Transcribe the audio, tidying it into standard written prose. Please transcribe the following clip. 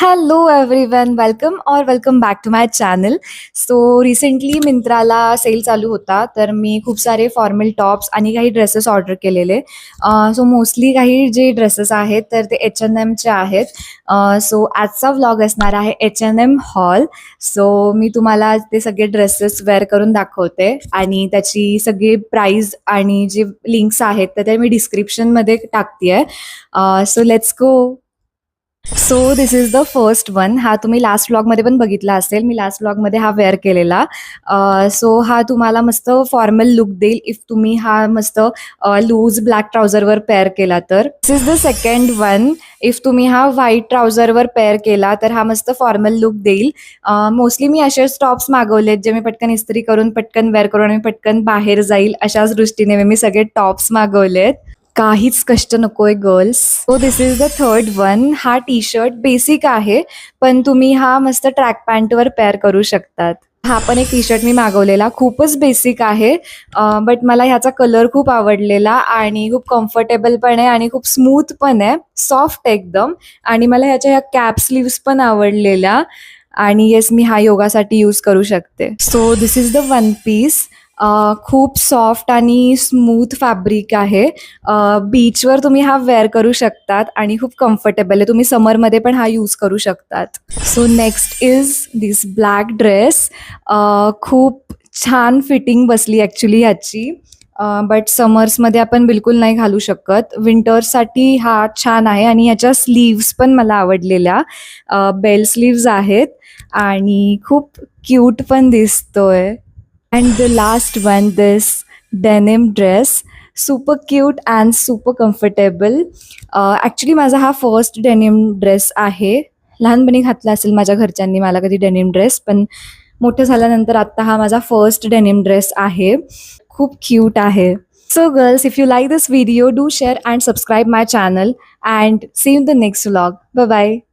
Hello everyone, welcome back to my channel. So recently मिंत्राला sale चालू होता, तर मी खूप सारे फॉर्मल टॉप्स आणि काही ड्रेसेस ऑर्डर केलेले. सो मोस्टली काही जे ड्रेसेस आहेत तर ते H&Mचे आहेत. सो आजचा व्लॉग असणार आहे H&M हॉल. सो मी तुम्हाला ते सगळे ड्रेसेस वेअर करून दाखवते आणि त्याची सगळी प्राईस आणि जे लिंक्स आहेत तर ते मी डिस्क्रिप्शनमध्ये टाकते आहे. So let's go. So this is the first one. हा तुम्ही लास्ट व्लॉगमध्ये पण बघितला असेल. मी लास्ट व्लॉगमध्ये हा वेअर केलेला. सो हा तुम्हाला मस्त फॉर्मल लुक देईल इफ तुम्ही हा मस्त लूज ब्लॅक ट्राउझरवर पेअर केला तर. This is the second one. If तुम्ही हा व्हाईट ट्राउझरवर पेअर केला तर हा मस्त फॉर्मल लुक देईल. मोस्टली मी असेच टॉप्स मागवलेत जे मी पटकन इस्त्री करून पटकन वेअर करून आणि पटकन बाहेर जाईल अशाच दृष्टीने मी सगळे टॉप्स मागवलेत. काहीच कष्ट नकोय girls. So this is the third one. हा टी शर्ट बेसिक आहे, पण तुम्ही हा मस्त ट्रॅक पॅन्टवर पेअर करू शकतात. हा पण एक टी शर्ट मी मागवलेला, खूपच बेसिक आहे, बट मला ह्याचा कलर खूप आवडलेला आणि खूप कम्फर्टेबल पण आहे आणि खूप स्मूथ पण आहे, सॉफ्ट एकदम. आणि मला ह्याच्या ह्या कॅप स्लीव्स पण आवडलेल्या. आणि येस, मी हा योगासाठी यूज करू शकते. So this is the one piece. खूप सॉफ्ट आणि स्मूथ फॅब्रिक आहे. बीचवर तुम्ही हा वेअर करू शकतात आणि खूप कम्फर्टेबल आहे. तुम्ही समरमध्ये पण हा यूज करू शकतात. So next is this black dress. खूप छान फिटिंग बसली ॲक्च्युली ह्याची, बट समर्समध्ये आपण बिलकुल नाही घालू शकत. विंटर्ससाठी हा छान आहे आणि ह्याच्या स्लीव्स पण मला आवडलेल्या. बेल स्लीव्स आहेत आणि खूप क्यूट पण दिसतोय. And the last one, this denim dress. Super cute and super comfortable. Actually माझा हा फर्स्ट डेनिम ड्रेस आहे. लहानपणी घातला असेल माझ्या घरच्यांनी मला कधी डेनिम ड्रेस, पण मोठं झाल्यानंतर आत्ता हा माझा फर्स्ट डेनिम ड्रेस आहे. खूप क्यूट आहे. So girls, if you like this video, do share and subscribe my channel and see you in the next vlog. Bye bye.